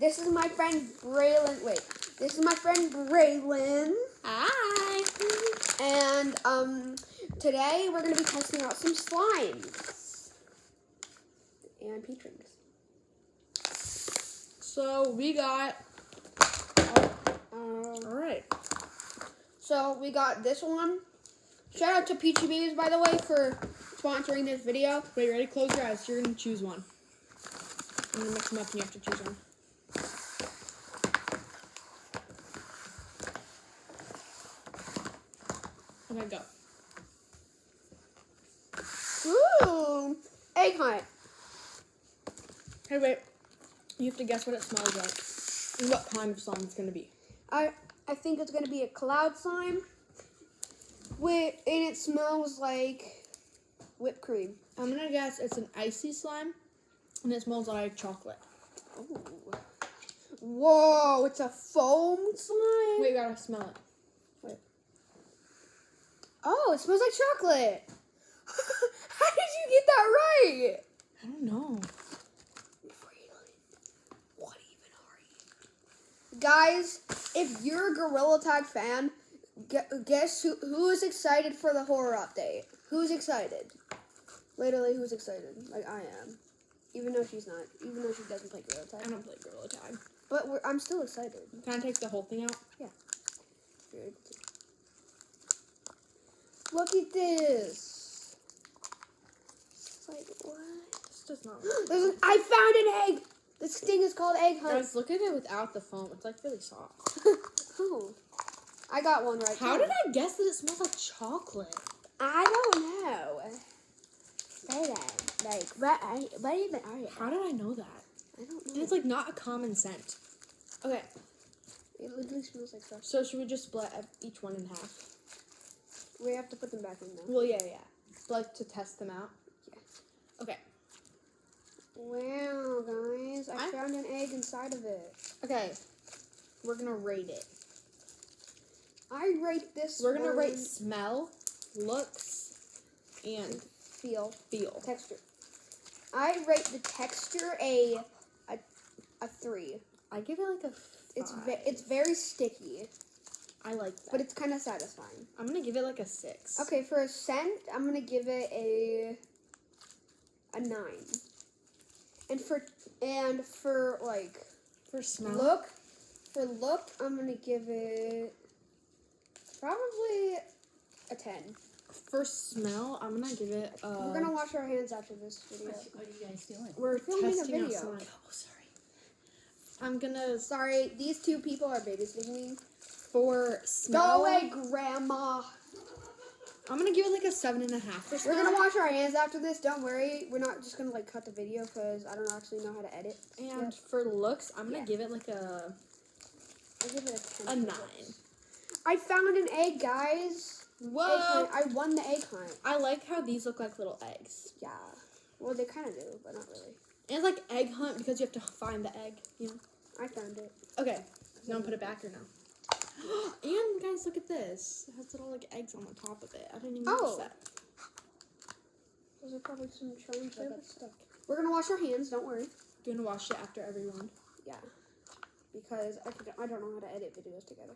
this is my friend Braylon. Wait, this is my friend Braylon. Hi. And today we're gonna be testing out some slimes and peach rings. So we got. All Alright. So we got this one. Shout out to Peachy Babies, by the way, for sponsoring this video. Wait, ready? Close your eyes. You're going to choose one. I'm going to mix them up and you have to choose one. Okay, go. Ooh, egg hunt. Hey, wait. You have to guess what it smells like. And what kind of slime it's going to be. I think it's gonna be a cloud slime. And it smells like whipped cream. I'm going to guess it's an icy slime. And it smells like chocolate. Ooh. Whoa, it's a foam slime. Wait, you gotta smell it. Wait. Oh, it smells like chocolate. How did you get that right? I don't know. What even are you? Guys, if you're a Gorilla Tag fan, guess who is excited for the horror update? Who's excited? Literally, who's excited? Like I am. Even though she's not. Even though she doesn't play Gorilla Tag. I don't play Gorilla Tag. But I'm still excited. Can I take the whole thing out? Yeah. You're able to. Look at this. It's like, what? This does not I found an egg. This thing is called Egg Hunt. Guys, look at it without the foam. It's like really soft. Oh. I got one right How there. did I guess that it smells like chocolate? I don't know. Say that. Like, what even are you? How did I know that? I don't know. And it's like not a common scent. Okay, It literally smells like stuff. so should we just split each one in half? We have to put them back in though. Well, yeah. Like to test them out? Yeah. Okay. Wow, guys. I found an egg inside of it. Okay. We're going to rate it. I rate this We're going to one rate smell, looks, and feel. Texture. I rate the texture a 3. I give it like a 5. It's very sticky, I like that. but it's kind of satisfying. I'm going to give it like a 6. Okay, for a scent, I'm gonna give it a 9. And for like For smell? look, I'm gonna give it probably a 10. For smell, I'm going to give it a... We're gonna wash our hands after this video. What are you guys doing? We're filming a testing out video. slime. Oh, sorry. I'm going to... Sorry, these two people are babysitting me. For smell... Go away, Grandma. I'm going to give it like a 7.5 for smell. We're gonna wash our hands after this. Don't worry. We're not just gonna like cut the video because I don't actually know how to edit. And for looks, I'm going to give it like I'll give it a 10. a 9. I found an egg, guys. Whoa! Egg hunt. I won the egg hunt. I like how these look like little eggs. Yeah. Well, they kind of do, but not really. And it's like egg hunt because you have to find the egg, you know? I found it. Okay. You want to put it back or no? And guys, look at this. It has little like eggs on the top of it. I didn't even notice that. Those are probably some charms that got stuck. We're gonna wash our hands. Don't worry. Do you want to wash it after every one? Yeah. Because I don't know how to edit videos together.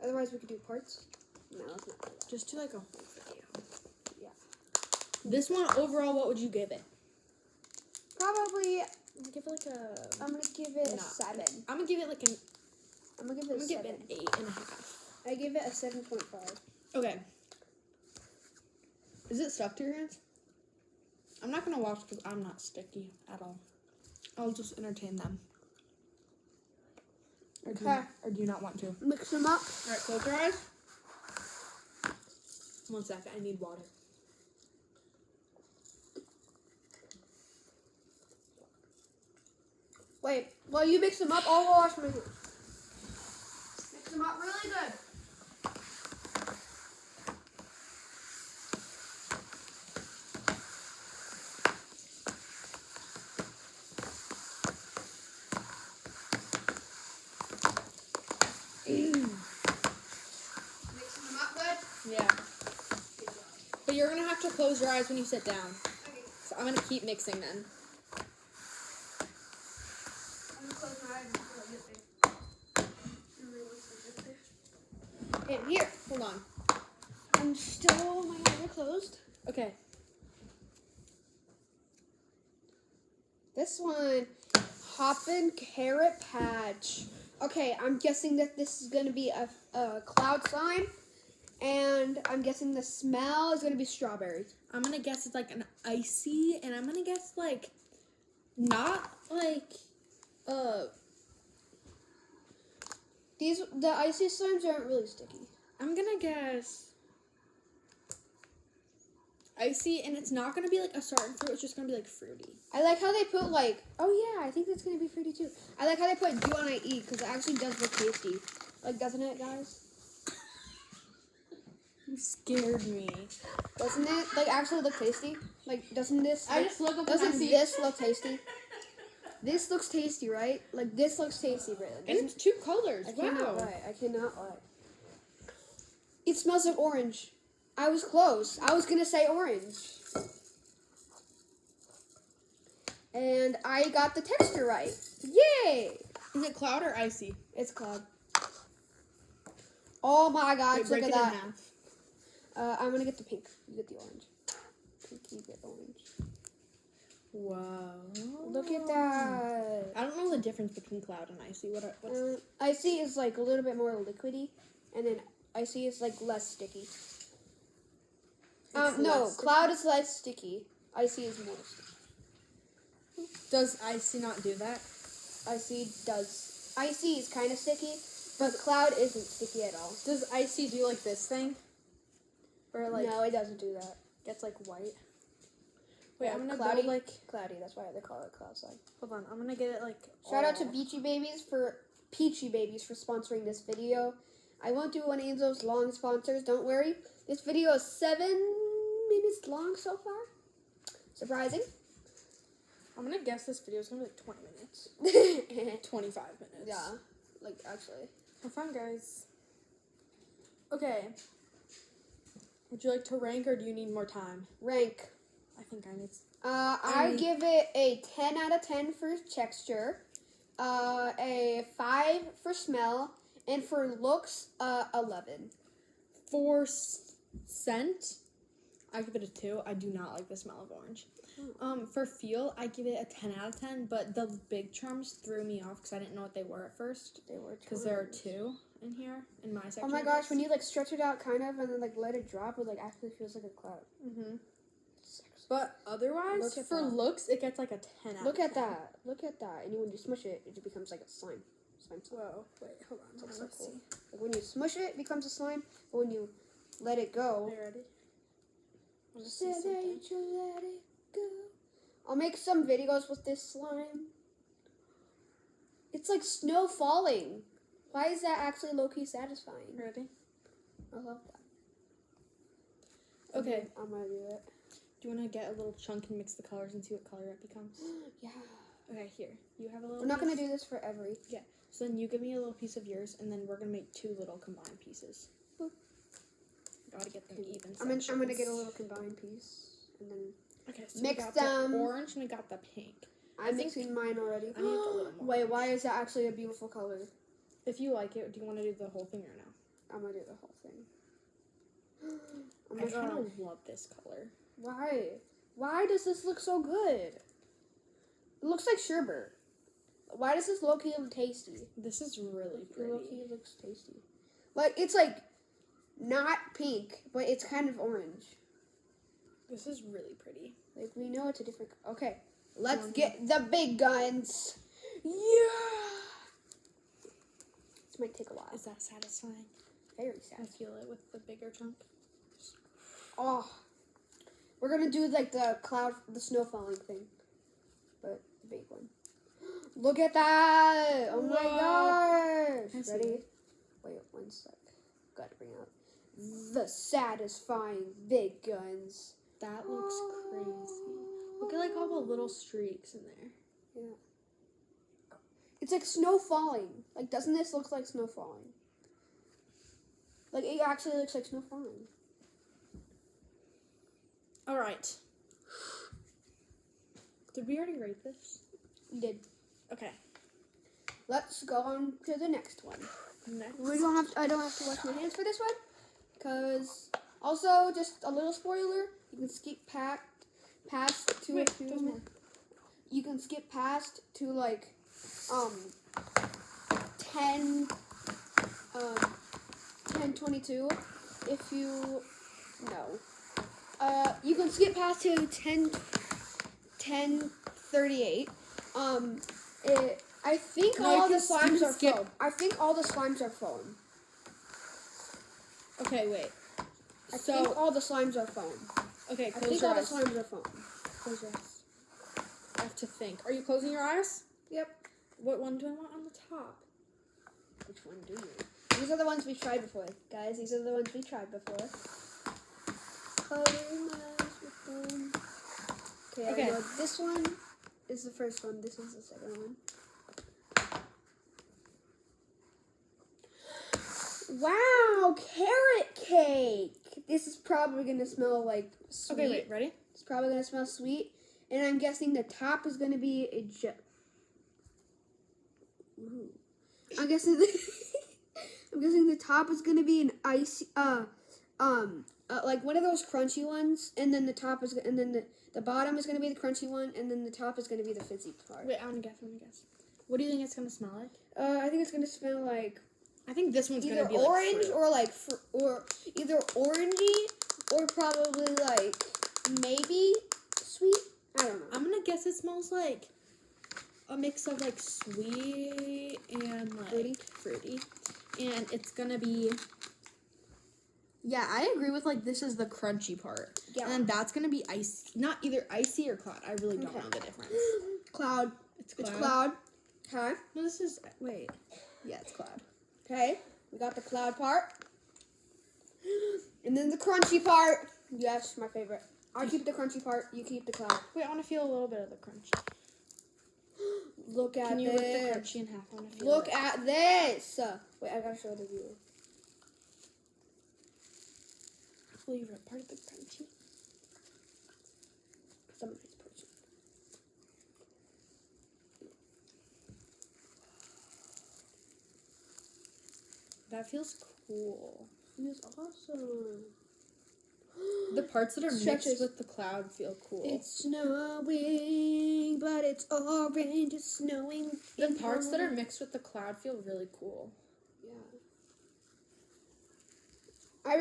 Otherwise, we could do parts. No, let's not do that. Just do like a whole video. Yeah. This one, overall, what would you give it? Probably, Give it like a... I'm gonna give it a No. 7. I'm going to give it like an... I'm gonna give I'm it a going to give 7. it an 8.5. I give it a 7.5. Okay. Is it stuck to your hands? I'm not going to wash because I'm not sticky at all. I'll just entertain them. Or do you not want to? Mix them up. All right, close your eyes. 1 second, I need water. Wait, while you mix them up, I'll wash my hands. Mix them up really good. Mixing them up good? Yeah. But you're going to have to close your eyes when you sit down. Okay. So I'm going to keep mixing then. I'm gonna close my And here, Hold on. I'm still, my eyes are closed. Okay. This one, Hoppin' Carrot Patch. Okay, I'm guessing that this is gonna be a cloud slime, and I'm guessing the smell is gonna be strawberry. I'm gonna guess it's like an icy, and I'm gonna guess like not like The icy slimes aren't really sticky. I'm gonna guess icy, and it's not gonna be like a certain fruit. It's just gonna be like fruity. I like how they put like, oh yeah, I think that's gonna be fruity too. I like how they put "do wanna eat" because it actually does look tasty. Like, doesn't it, guys? You scared me. Doesn't it like actually look tasty? Like, doesn't this? I just look up and I Doesn't see. this look tasty? This looks tasty, right? Like this looks tasty, really. And it's two colors. I cannot Wow. lie. I cannot lie. It smells like orange. I was close. I was gonna say orange. And I got the texture right. Yay! Is it cloud or icy? It's cloud. Oh my gosh, Wait, look break at it in that. half. I'm gonna get the pink. You get the orange. Pink, you get orange. Wow. Look at that. I don't know the difference between cloud and icy. What's Icy is like a little bit more liquidy, and then icy is like less sticky. It's No, less sticky? cloud is less sticky. Icy is more sticky. Does icy not do that? Icy does. Icy is kind of sticky, but cloud isn't sticky at all. Does icy do like this thing? Or like No, it doesn't do that. gets like white? Wait, Yeah, I'm gonna cloudy. build like. Cloudy, that's why they call it cloud slime. Hold on, I'm gonna get it like. Shout out to all- Peachy Babies for sponsoring this video. I won't do any of those long sponsors, don't worry. This video is 7 minutes long so far. Surprising. I'm gonna guess this video is gonna be like 20 minutes. 25 minutes. Yeah, like actually. Have fun, guys. Okay. Would you like to rank or do you need more time? Rank. I think I need. I give it a 10 out of 10 for texture, a 5 for smell, and for looks, 11. For scent, I give it a 2. I do not like the smell of orange. For feel, I give it a 10 out of 10, but the big charms threw me off because I didn't know what they were at first. They were Because there are 2 in here, in my section. Oh my gosh, when you like stretch it out kind of and then like let it drop, it like actually feels like a cloud. Mm-hmm. But otherwise, Look at for that. looks, it gets like a 10 out Look of at 10. that. Look at that. And when you smush it, it becomes like a slime. Slime. Whoa, wait, hold on. It's like so Let's cool. see. Like when you smush it, it becomes a slime. But when you let it Are go, you ready? I wanna see say something. that you let it go. I'll make some videos with this slime. It's like snow falling. Why is that actually low-key satisfying? Ready? I love that. Okay. I'm gonna do it. Do you want to get a little chunk and mix the colors and see what color it becomes? Yeah. Okay, here. You have a little We're not gonna piece. do this for every. So then you give me a little piece of yours, and then we're going to make 2 little combined pieces. Boop. Gotta get them even I'm gonna sections. get a little combined piece, and then Okay, so mix we got them. the orange and we got the pink. I'm think mixing mine already. I need a little more. Wait, why is that actually a beautiful color? If you like it, do you want to do the whole thing or no? I'm gonna do the whole thing. Oh my I kind god. of love this color. Why? Why does this look so good? It looks like sherbet. Why does this low-key look tasty? This is really It pretty. low-key looks tasty. Like, it's like not pink, but it's kind of orange. This is really pretty. Like, we know it's a different... Okay, let's Mhm. get the big guns. Yeah! This might take a while. Is that satisfying? Very I sad. feel it with the bigger chunk. Oh. We're gonna do, like, the snow falling thing. But the big one. Look at that! Oh my Whoa. gosh! I see Ready? it. Wait, 1 sec. Gotta bring out the satisfying big guns. That looks crazy. Look at like all the little streaks in there. It's like snow falling. Like, doesn't this look like snow falling? Like, it actually looks like snow falling. All right. Did we already rate this? We did. Okay. let's go on to the next one. Next. I don't have to wash my hands for this one, because also just a little spoiler. You can skip past to Wait, a few. there's more. You can skip past to like 10 10:22 if you no. You can skip past to 10:38. I think No, all you the can slimes are skip. foam. I think all the slimes are foam. Okay, wait. I think So, all the slimes are foam. okay, I close think your all the eyes. slimes are foam. Close your eyes. I have to think. Are you closing your eyes? Yep. What one do I want on the top? Which one do you? These are the ones we've tried before, guys. These are the ones we tried before. Color mask with foam. Okay. Okay. I know this one is the first one. This is the second one. Wow, carrot cake. This is probably gonna smell like sweet. Okay, wait, ready? It's probably gonna smell sweet, and I'm guessing the top is gonna be a Ooh. I'm guessing. I'm guessing the top is gonna be an icy, like one of those crunchy ones, and then the top is, and then the bottom is gonna be the crunchy one, and then the top is gonna be the fizzy part. Wait, I want to guess. What do you think it's gonna smell like? I think it's gonna smell like I think this one's either gonna be orange like fruit. or like or either orangey or probably like maybe sweet. I don't know. I'm gonna guess it smells like a mix of like sweet and like fruity. And it's gonna be. Yeah, I agree with like this is the crunchy part. Yeah. And then that's gonna be ice, not either icy or cloud. I really don't Okay. know the difference. Cloud. It's cloud. It's cloud. Okay. No, this is wait. Yeah, it's cloud. Okay. We got the cloud part. And then the crunchy part. Yes, my favorite. I'll keep the crunchy part. You keep the cloud. Wait, I want to feel a little bit of the crunch. Look at Can you rip the this. crunchy in half? I want to feel Look it. at this. Wait, I gotta show the viewer. Will you rip part of the crunchy? I'm a nice person. That feels cool. It's awesome. The parts that are Stretches. mixed with the cloud feel cool. It's snowing, but it's orange. It's snowing. The parts that are mixed with the cloud feel really cool. Yeah. I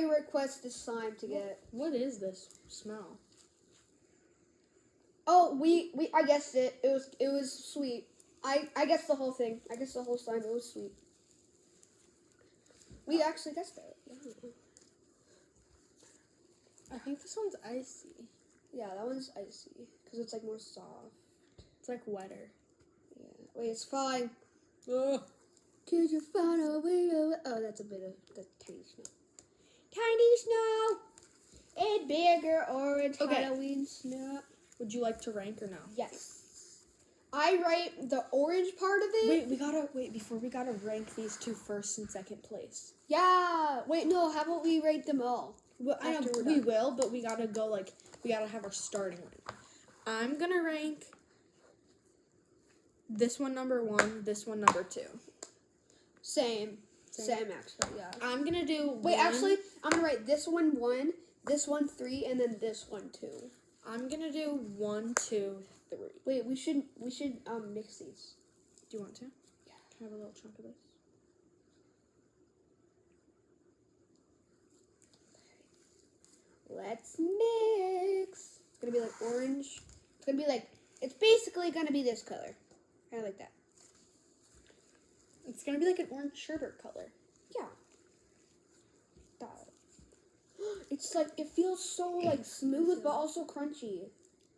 request this slime to get. What is this smell? Oh, I guessed it. It was sweet. I guessed the whole thing. I guessed the whole slime. It was sweet. We actually guessed it. Yeah. I think this one's icy. Yeah, that one's icy because it's like more soft. It's like wetter. Yeah. Wait, it's falling. Ugh. Could you find a way to... Oh, that's a bit of the tiny snow. Tiny snow. A bigger orange Okay. Halloween snow. Would you like to rank or no? Yes. I rate the orange part of it. Before we gotta rank these two first and second place. Yeah. Wait, no. How about we rate them all? Well, I know After we're we done. will, but we gotta go we gotta have our starting rank. I'm gonna rank this one number 1, this one number 2. Same actually. Yeah. I'm gonna do. Wait, one- actually, I'm gonna write this one 1, this one 3, and then this one 2. I'm gonna do 1, 2, 3. Wait, we should mix these. Do you want to? Yeah. Can I have a little chunk of this? Let's mix. It's gonna be like orange. It's gonna be like, it's basically gonna be this color. Kind of like that. It's gonna be like an orange sherbet color. Yeah. That. It's like, it feels so like smooth but also crunchy.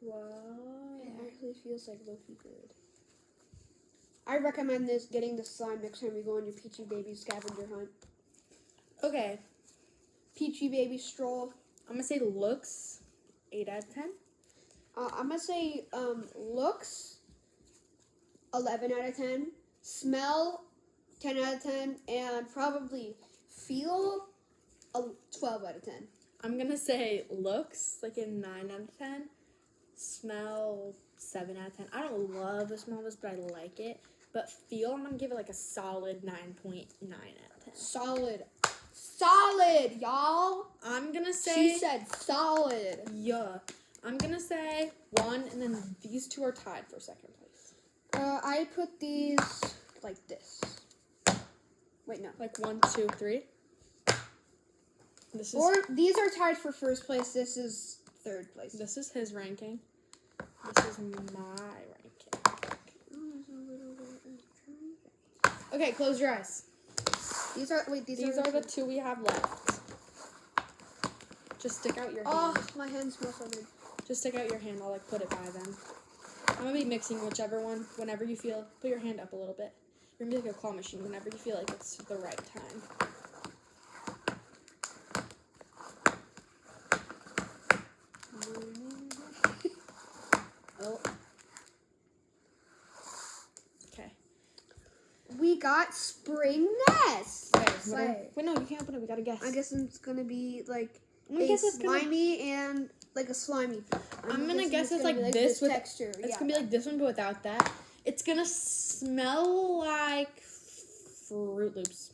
Wow. It actually feels like low-key good. I recommend getting this slime next time you go on your Peachy Baby scavenger hunt. Okay, Peachy Baby stroll. I'm gonna say looks 8 out of 10. I'm gonna say looks 11 out of 10, smell 10 out of 10, and probably feel a 12 out of 10. I'm gonna say looks like a 9 out of 10. Smell 7 out of 10. I don't love the smell of this, but I like it. But feel, I'm gonna give it like a solid 9.9 out of 10. Solid. Solid, y'all. I'm gonna say. She said solid. Yeah. I'm gonna say 1, and then these two are tied for second place. I put these like this. Wait, no. Like 1, 2, 3. This is Or these are tied for first place. This is third place. this is his ranking. This is my ranking. Okay, close your eyes. These are These are the two we have left. Just stick out your hand. Oh, my hand smells so good. Just stick out your hand. I'll like put it by them. I'm gonna be mixing whichever one. Whenever you feel, put your hand up a little bit. You're gonna be like a claw machine. Whenever you feel like it's the right time. Oh. Okay. We got Spring Nest. Okay. Slay. Wait, no, you can't open it. We gotta guess. I guess it's gonna be like I'm gonna guess it's gonna. slimy and like a slimy. I'm gonna guessing guess it's gonna like be this with texture. It's Yeah. gonna be like this one, but without that. It's gonna smell like Fruit Loops.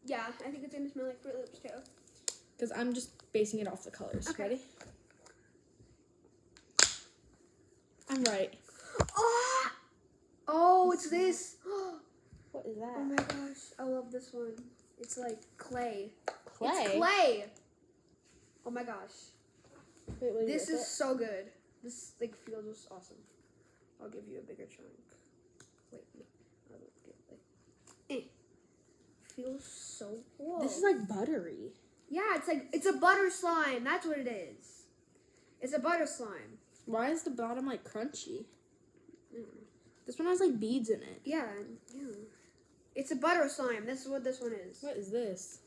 Yeah, I think it's gonna smell like Fruit Loops too. Because I'm just basing it off the colors. Okay. Ready? I'm right. Oh, oh, it's this. What is that? Oh my gosh, I love this one. It's like clay. Clay? It's clay. Oh my gosh, Wait, this rip is it? so good. This like feels just awesome. I'll give you a bigger chunk. Wait, no, I'll get like. Feels so cool. This is like buttery. Yeah, it's a butter slime. That's what it is. It's a butter slime. Why is the bottom like crunchy? I don't know. This one has like beads in it. Yeah, yeah. It's a butter slime. This is what this one is. What is this?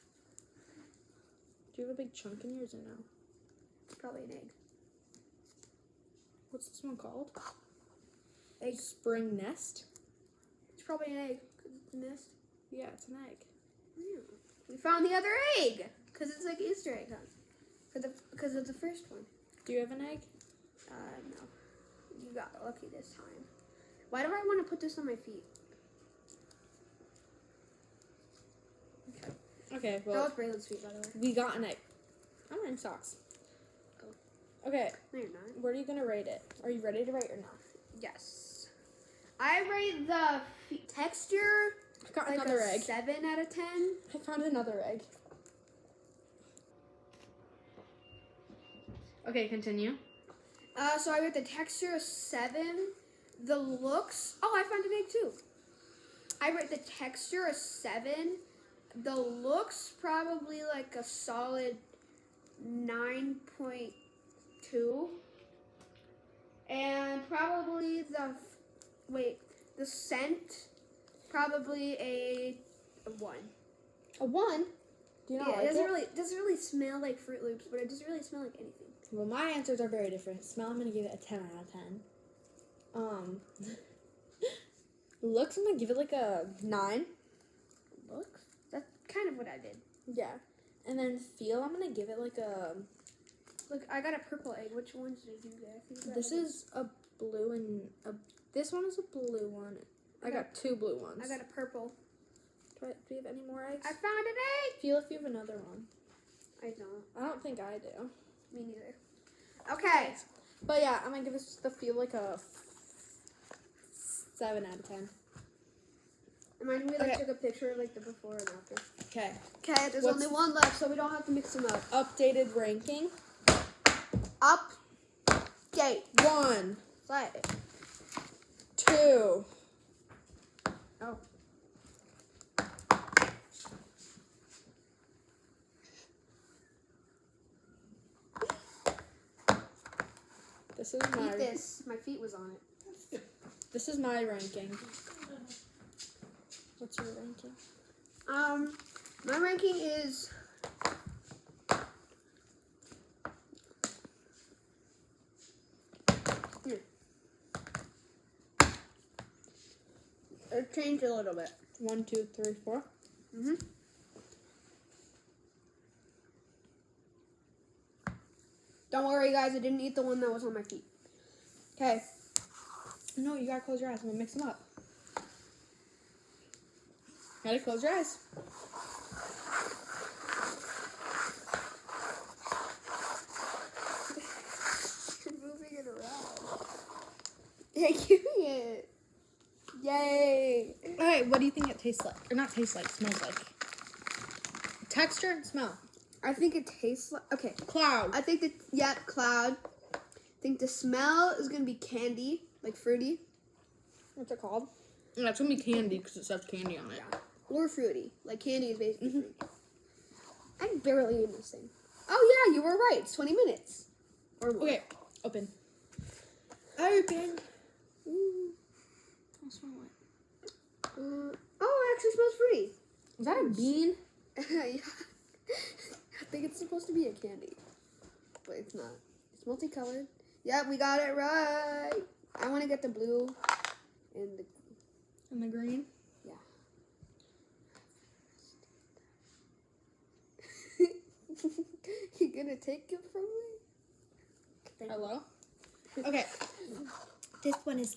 Do you have a big chunk in yours or no? It's probably an egg. What's this one called? Egg. Spring Nest? It's probably an egg. 'Cause it's a nest. Yeah, it's an egg. Yeah. We found the other egg. Because it's like Easter egg hunt. Because of the first one. Do you have an egg? No. You got lucky this time. Why do I want to put this on my feet? Okay, That well, was Braylon's feet, by the way. we got an egg. I'm wearing socks. Okay, No, you're not. where are you gonna rate it? Are you ready to rate or not? Yes. I rate the texture I got like another a egg. 7 out of 10. I found another egg. Okay, continue. So I rate the texture a 7. The looks. Oh, I found an egg too. I rate the texture a 7. The looks probably like a solid 9.2. And probably the scent probably a 1. A 1? Do you not Yeah, like it? doesn't really smell like Fruit Loops, but it doesn't really smell like anything. Well, my answers are very different. Smell, I'm gonna give it a 10 out of 10. Looks, I'm gonna give it like a 9. Looks? That's kind of what I did. Yeah. And then feel, I'm gonna give it like a. Look, I got a purple egg. Which ones did you get? I think you got This like is a blue and a. This one is a blue one. I got 2 blue ones. I got a purple. Do you have any more eggs? I found an egg. Feel if you have another one. I don't. I don't think I do. Me neither. Okay. But yeah, I'm gonna give this the feel like a 7 out of 10. Remind me, Okay. took a picture of like the before and after. Okay. Okay, there's What's- only one left, so we don't have to mix them up. Updated ranking. Up. Gate. 1, Play. 2. Oh. This is my. Eat this. My feet was on it. This is my ranking. What's your ranking? My ranking is. It changed a little bit. 1, 2, 3, 4. Mm-hmm. Don't worry, guys. I didn't eat the one that was on my feet. Okay. No, you gotta close your eyes. I'm gonna mix them up. Gotta close your eyes. You're moving it around. Yeah, give me it. Yay. Okay, what do you think it tastes like? Or not tastes like, smells like? Texture and smell. I think it tastes like, okay. Cloud. I think that, yeah, cloud. I think the smell is going to be candy, like fruity. What's it called? That's gonna be candy because it says candy on it. Or fruity. Like candy is basically fruity. I'm barely in this thing. Oh, yeah, you were right. It's 20 minutes. Or more. Okay, open. Open. Ooh. I'll smell it. Oh, it actually smells fruity. Is that a bean? Yeah. I think it's supposed to be a candy. But it's not. It's multicolored. Yep, we got it right. I want to get the blue and the... And the green? Yeah. You gonna take it from me? Hello? Okay. This one is